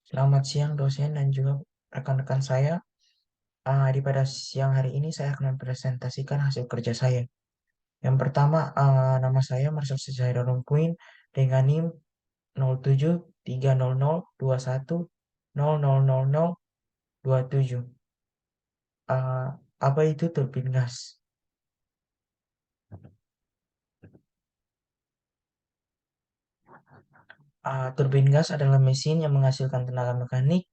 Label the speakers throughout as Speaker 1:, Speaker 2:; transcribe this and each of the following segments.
Speaker 1: Selamat siang dosen dan juga rekan-rekan saya. Pada siang hari ini saya akan mempresentasikan hasil kerja saya. Yang pertama, nama saya Marcel Sejaira Rompuin dengan NIM 073002100027. Ah, apa itu turbin gas? Turbin gas adalah mesin yang menghasilkan tenaga mekanik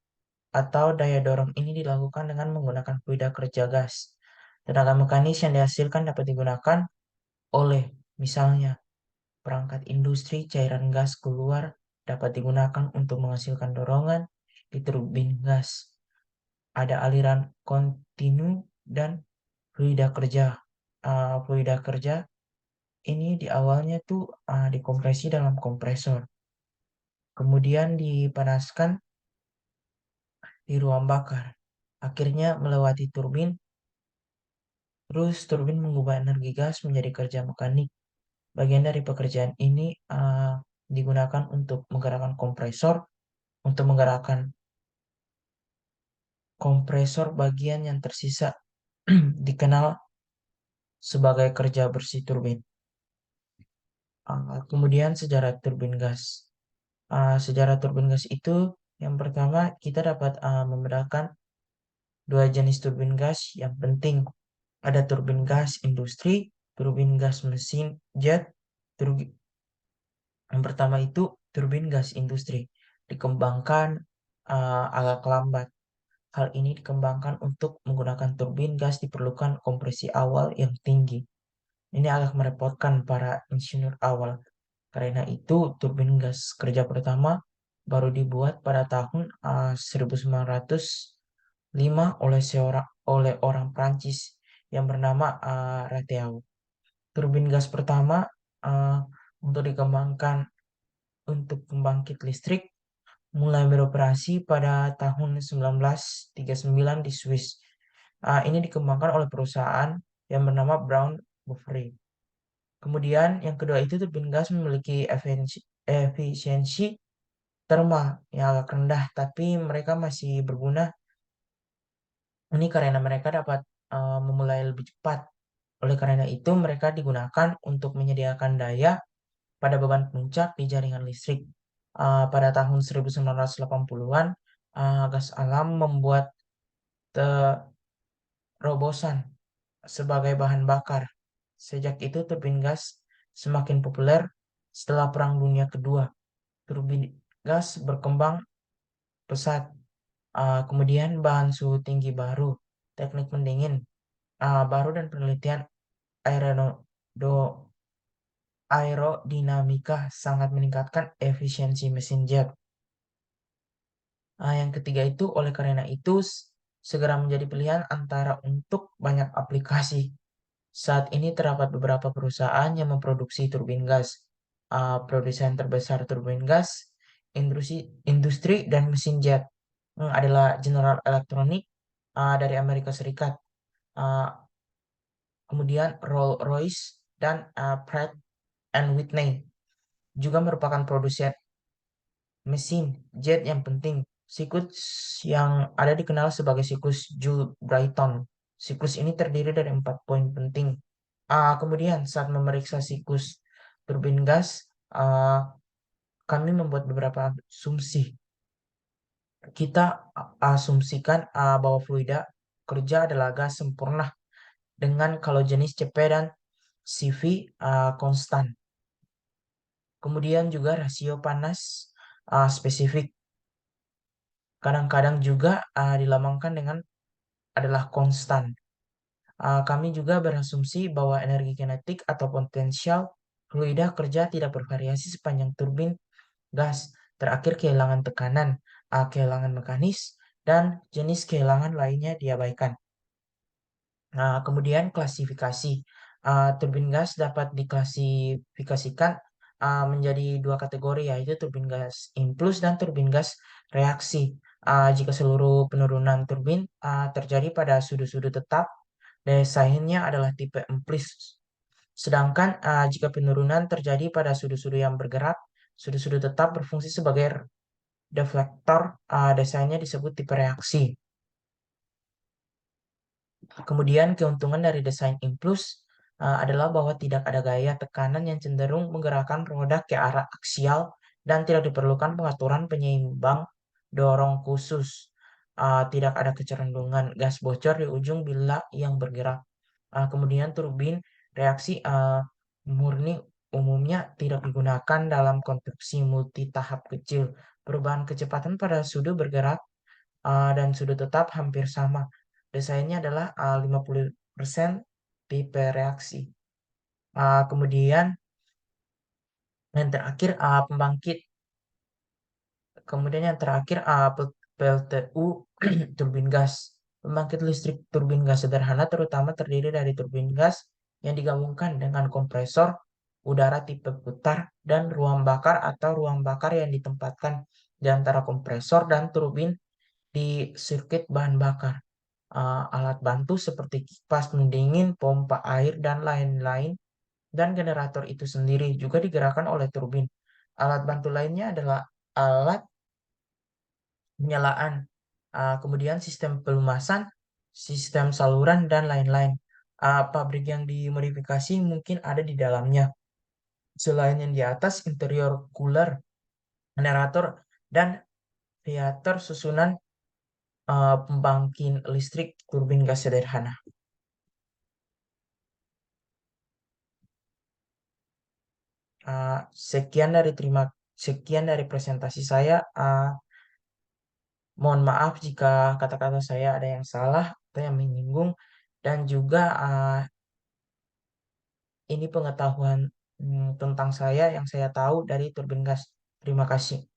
Speaker 1: atau daya dorong. Ini dilakukan dengan menggunakan fluida kerja gas. Tenaga mekanis yang dihasilkan dapat digunakan oleh misalnya perangkat industri cairan gas keluar dapat digunakan untuk menghasilkan dorongan di turbin gas. Ada aliran kontinu dan fluida kerja. Fluida kerja ini di awalnya tuh dikompresi dalam kompresor, kemudian dipanaskan di ruang bakar. Akhirnya melewati turbin, terus turbin mengubah energi gas menjadi kerja mekanik. Bagian dari pekerjaan ini digunakan untuk menggerakkan kompresor, untuk menggerakkan kompresor bagian yang tersisa dikenal sebagai kerja bersih turbin. Kemudian sejarah turbin gas. Sejarah turbin gas itu yang pertama kita dapat membedakan dua jenis turbin gas yang penting. Ada turbin gas industri, turbin gas mesin jet. Yang pertama itu turbin gas industri dikembangkan agak lambat. Hal ini dikembangkan untuk menggunakan turbin gas diperlukan kompresi awal yang tinggi. Ini agak merepotkan para insinyur awal. Karena itu, turbin gas kerja pertama baru dibuat pada tahun 1905 oleh orang Prancis yang bernama Rateau. Turbin gas pertama uh, untuk dikembangkan untuk pembangkit listrik mulai beroperasi pada tahun 1939 di Swiss. Ini dikembangkan oleh perusahaan yang bernama Brown Boveri. Kemudian yang kedua itu turbin gas memiliki efisiensi termal yang agak rendah, tapi mereka masih berguna. Ini karena mereka dapat memulai lebih cepat. Oleh karena itu, mereka digunakan untuk menyediakan daya pada beban puncak di jaringan listrik. Pada tahun 1980-an, gas alam membuat terobosan sebagai bahan bakar. Sejak itu, turbin gas semakin populer setelah Perang Dunia Kedua. Turbin gas berkembang pesat. Kemudian bahan suhu tinggi baru, teknik pendingin baru dan penelitian aerodinamika sangat meningkatkan efisiensi mesin jet. Yang ketiga itu oleh karena itu segera menjadi pilihan antara untuk banyak aplikasi. Saat ini terdapat beberapa perusahaan yang memproduksi turbin gas. Produsen terbesar turbin gas, industri dan mesin jet adalah General Electric dari Amerika Serikat. Uh, Kemudian Rolls-Royce dan Pratt and Whitney juga merupakan produsen mesin jet yang penting. Siklus yang ada dikenal sebagai siklus Joule-Brayton. Siklus ini terdiri dari 4 poin penting. Kemudian saat memeriksa siklus turbin gas, kami membuat beberapa asumsi. Kita asumsikan bahwa fluida kerja adalah gas sempurna dengan kalau jenis CP dan CV konstan. Kemudian juga rasio panas spesifik. Kadang-kadang juga dilambangkan dengan adalah konstan. Kami juga berasumsi bahwa energi kinetik atau potensial fluida kerja tidak bervariasi sepanjang turbin gas. Terakhir kehilangan tekanan, kehilangan mekanis, dan jenis kehilangan lainnya diabaikan. Kemudian klasifikasi. Turbin gas dapat diklasifikasikan menjadi dua kategori, yaitu turbin gas impuls dan turbin gas reaksi. Jika seluruh penurunan turbin terjadi pada sudut-sudut tetap, desainnya adalah tipe impuls. Sedangkan jika penurunan terjadi pada sudut-sudut yang bergerak, sudut-sudut tetap berfungsi sebagai deflektor, desainnya disebut tipe reaksi. Kemudian keuntungan dari desain impuls adalah bahwa tidak ada gaya tekanan yang cenderung menggerakkan roda ke arah aksial dan tidak diperlukan pengaturan penyeimbang dorong khusus. Tidak ada kecenderungan gas bocor di ujung bila yang bergerak. Kemudian turbin reaksi murni umumnya tidak digunakan dalam konstruksi multi tahap kecil. Perubahan kecepatan pada sudut bergerak dan sudut tetap hampir sama. Desainnya adalah 50% tipe reaksi. Kemudian yang terakhir pembangkit. Kemudian yang terakhir PLTU turbin gas. Pembangkit listrik turbin gas sederhana terutama terdiri dari turbin gas yang digabungkan dengan kompresor udara tipe putar dan ruang bakar atau ruang bakar yang ditempatkan di antara kompresor dan turbin di sirkuit bahan bakar. Alat bantu seperti kipas pendingin, pompa air, dan lain-lain, dan generator itu sendiri juga digerakkan oleh turbin. Alat bantu lainnya adalah alat penyalaan, kemudian sistem pelumasan, sistem saluran, dan lain-lain. Pabrik yang dimodifikasi mungkin ada di dalamnya. Selain yang di atas, interior cooler, generator, dan radiator susunan pembangkit listrik turbin gas sederhana. Uh, sekian dari presentasi saya. Mohon maaf jika kata-kata saya ada yang salah atau yang menyinggung, dan juga ini pengetahuan tentang saya yang saya tahu dari turbin gas. Terima kasih.